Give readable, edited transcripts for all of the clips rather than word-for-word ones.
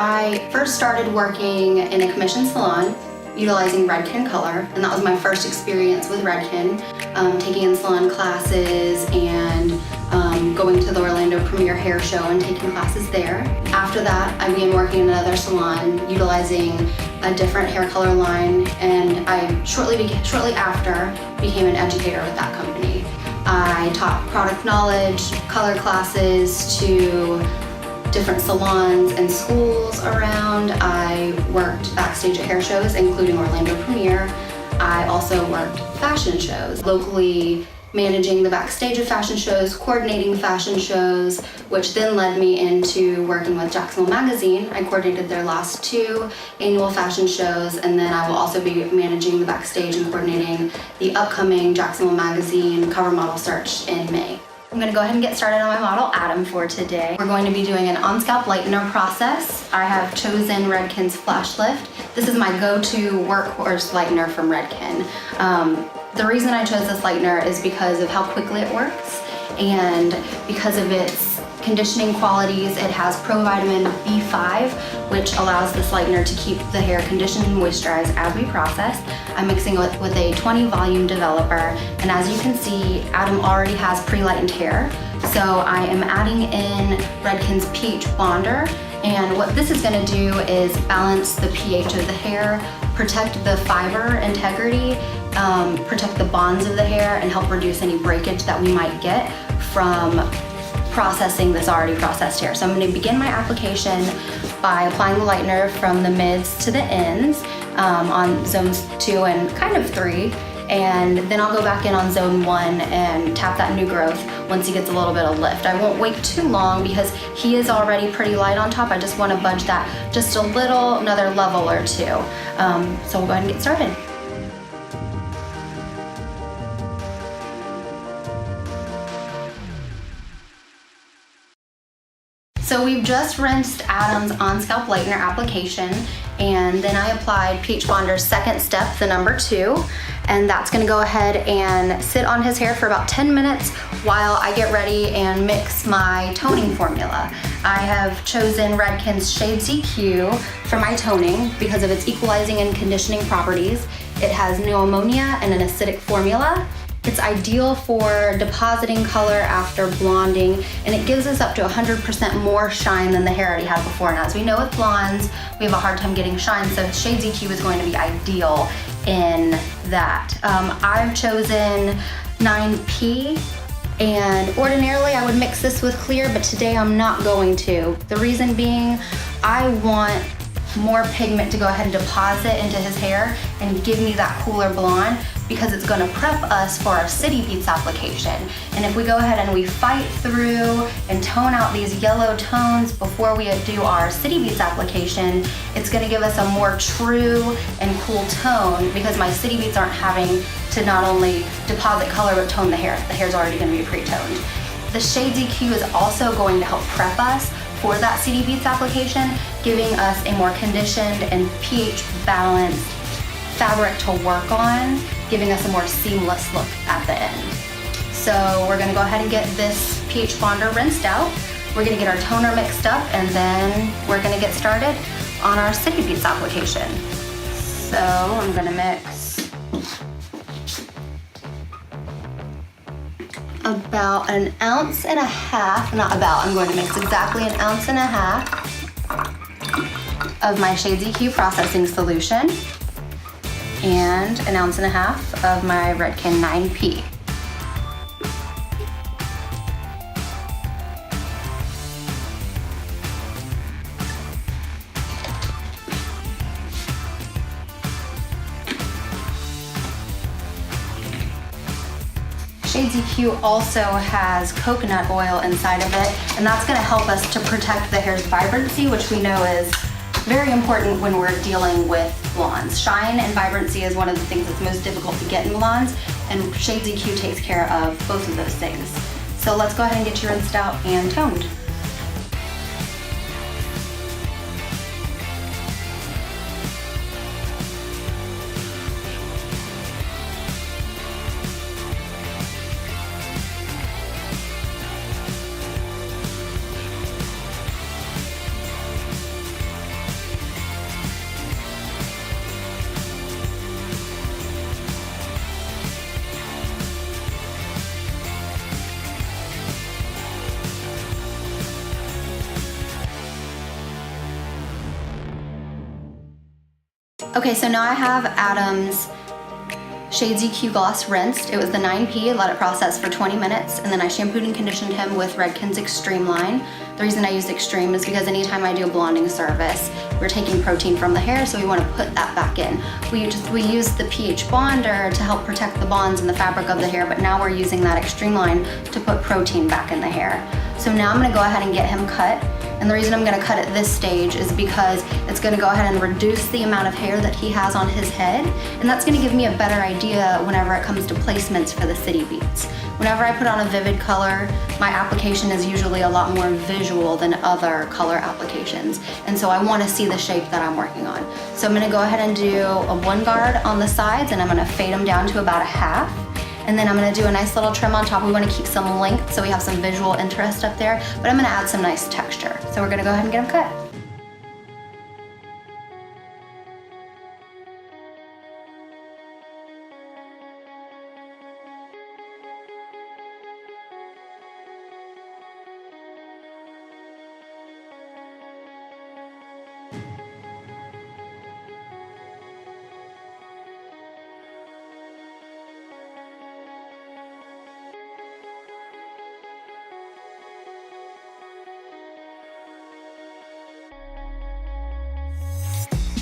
I first started working in a commission salon utilizing REDKEN color, and that was my first experience with REDKEN, taking in salon classes and going to the Orlando Premiere Hair Show and taking classes there. After that, I began working in another salon utilizing a different hair color line, and I shortly after became an educator with that company. I taught product knowledge, color classes to different salons and schools around. I worked backstage at hair shows, including Orlando Premiere. I also worked fashion shows, locally managing the backstage of fashion shows, coordinating fashion shows, which then led me into working with Jacksonville Magazine. I coordinated their last 2 annual fashion shows, and then I will also be managing the backstage and coordinating the upcoming Jacksonville Magazine cover model search in May. I'm gonna go ahead and get started on my model Adam for today. We're going to be doing an on-scalp lightener process. I have chosen REDKEN's Flash Lift. This is my go-to workhorse lightener from REDKEN. The reason I chose this lightener is because of how quickly it works and because of its conditioning qualities. It has provitamin B5, which allows this lightener to keep the hair conditioned and moisturized as we process. I'm mixing it with a 20 volume developer, and as you can see, Adam already has pre-lightened hair. So I am adding in REDKEN's pH bonder, and what this is going to do is balance the pH of the hair, protect the fiber integrity, protect the bonds of the hair, and help reduce any breakage that we might get from processing this already processed hair. So I'm going to begin my application by applying the lightener from the mids to the ends on zones 2 and kind of 3, and then I'll go back in on zone 1 and tap that new growth once he gets a little bit of lift. I won't wait too long because he is already pretty light on top. I just want to budge that just a little, another level or 2. So we'll go ahead and get started. So we've just rinsed Adam's on-scalp lightener application, and then I applied pH Bonder's second step, the number 2, and that's gonna go ahead and sit on his hair for about 10 minutes while I get ready and mix my toning formula. I have chosen REDKEN's Shades EQ for my toning because of its equalizing and conditioning properties. It has no ammonia and an acidic formula. It's ideal for depositing color after blonding, and it gives us up to 100% more shine than the hair already had before. And as we know with blondes, we have a hard time getting shine, so Shades EQ is going to be ideal in that. I've chosen 9P, and ordinarily I would mix this with clear, but today I'm not going to. The reason being, I want more pigment to go ahead and deposit into his hair and give me that cooler blonde, because it's gonna prep us for our City Beats application. And if we go ahead and we fight through and tone out these yellow tones before we do our City Beats application, it's gonna give us a more true and cool tone, because my City Beats aren't having to not only deposit color but tone the hair. The hair's already gonna be pre-toned. The Shades EQ is also going to help prep us for that City Beats application, giving us a more conditioned and pH balanced fabric to work on, giving us a more seamless look at the end. So we're gonna go ahead and get this pH bonder rinsed out. We're gonna get our toner mixed up, and then we're gonna get started on our City Beats application. So I'm gonna mix about 1.5 ounces, not about, I'm going to mix exactly 1.5 ounces of my Shades EQ processing solution and 1.5 ounces of my REDKEN 9P. Shades EQ also has coconut oil inside of it, and that's going to help us to protect the hair's vibrancy, which we know is very important when we're dealing with blondes. Shine and vibrancy is one of the things that's most difficult to get in blondes, and Shades EQ takes care of both of those things. So let's go ahead and get you rinsed out and toned. Okay, so now I have Adam's Shades EQ Gloss rinsed. It was the 9P, let it process for 20 minutes, and then I shampooed and conditioned him with Redken's Extreme line. The reason I used Extreme is because anytime I do a blonding service, we're taking protein from the hair, so we want to put that back in. We use the pH bonder to help protect the bonds in the fabric of the hair, but now we're using that Extreme line to put protein back in the hair. So now I'm going to go ahead and get him cut. And the reason I'm going to cut at this stage is because it's going to go ahead and reduce the amount of hair that he has on his head, and that's going to give me a better idea whenever it comes to placements for the city beats. Whenever I put on a vivid color, my application is usually a lot more visual than other color applications, and so I want to see the shape that I'm working on. So I'm going to go ahead and do a 1 guard on the sides, and I'm going to fade them down to about a half. And then I'm gonna do a nice little trim on top. We wanna keep some length so we have some visual interest up there, but I'm gonna add some nice texture. So we're gonna go ahead and get them cut.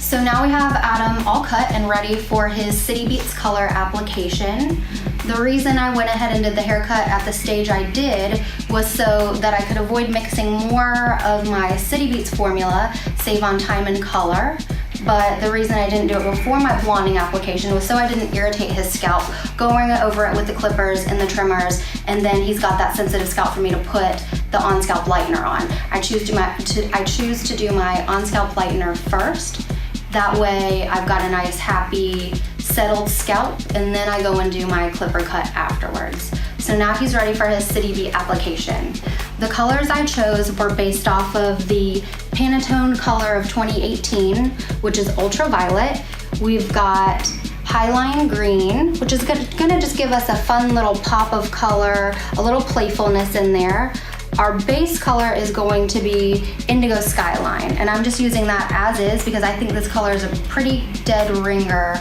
So now we have Adam all cut and ready for his City Beats color application. The reason I went ahead and did the haircut at the stage I did was so that I could avoid mixing more of my City Beats formula, save on time and color. But the reason I didn't do it before my blonding application was so I didn't irritate his scalp, going over it with the clippers and the trimmers, and then he's got that sensitive scalp for me to put the on-scalp lightener on. I choose to do my on-scalp lightener first. That way I've got a nice, happy, settled scalp, and then I go and do my clipper cut afterwards. So now he's ready for his City Beat application. The colors I chose were based off of the Pantone color of 2018, which is ultraviolet. We've got Highline Green, which is gonna just give us a fun little pop of color, a little playfulness in there. Our base color is going to be Indigo Skyline, and I'm just using that as is because I think this color is a pretty dead ringer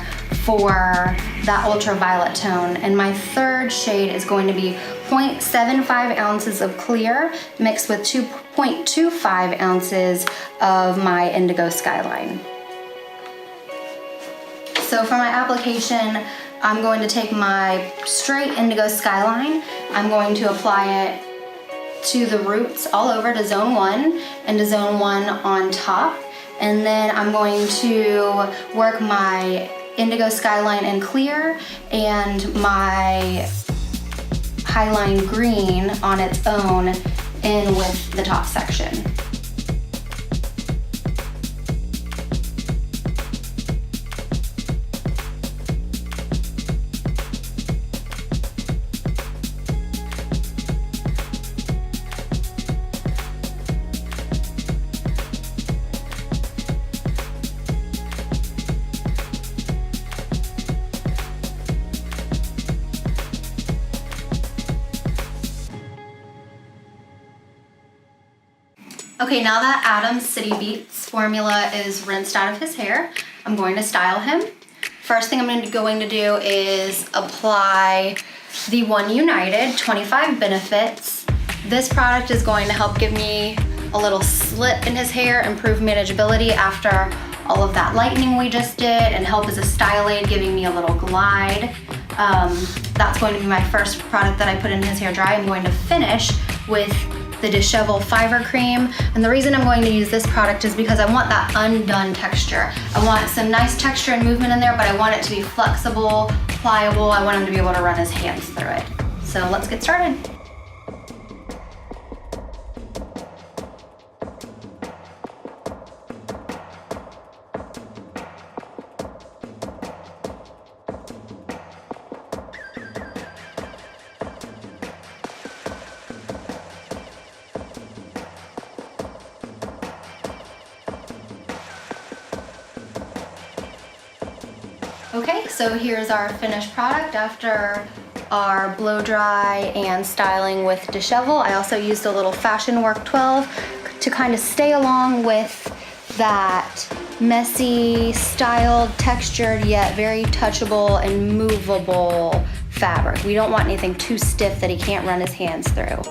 for that ultraviolet tone. And my third shade is going to be 0.75 ounces of clear mixed with 2.25 ounces of my Indigo Skyline. So for my application, I'm going to take my straight Indigo Skyline, I'm going to apply it to the roots all over to zone 1 and to zone 1 on top, and then I'm going to work my Indigo Skyline in clear and my Highline Green on its own in with the top section. Okay, now that Adam's City Beats formula is rinsed out of his hair, I'm going to style him. First thing I'm going to do is apply the One United 25 Benefits. This product is going to help give me a little slip in his hair, improve manageability after all of that lightening we just did, and help as a style aid, giving me a little glide. That's going to be my first product that I put in his hair dry. I'm going to finish with the Dishevel Fiber Cream, and the reason I'm going to use this product is because I want that undone texture. I want some nice texture and movement in there, but I want it to be flexible, pliable. I want him to be able to run his hands through it. So let's get started. Okay, so here's our finished product after our blow dry and styling with Dishevel. I also used a little Fashion Work 12 to kind of stay along with that messy, styled, textured, yet very touchable and movable fabric. We don't want anything too stiff that he can't run his hands through.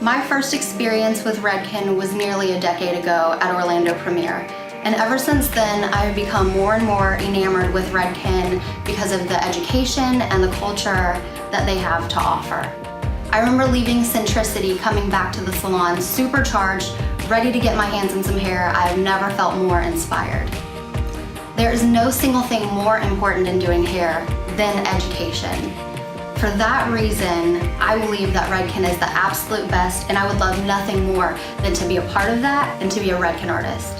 My first experience with Redken was nearly a decade ago at Orlando Premiere. And ever since then, I've become more and more enamored with Redken because of the education and the culture that they have to offer. I remember leaving Centricity, coming back to the salon supercharged, ready to get my hands in some hair. I've never felt more inspired. There is no single thing more important in doing hair than education. For that reason, I believe that Redken is the absolute best, and I would love nothing more than to be a part of that and to be a Redken artist.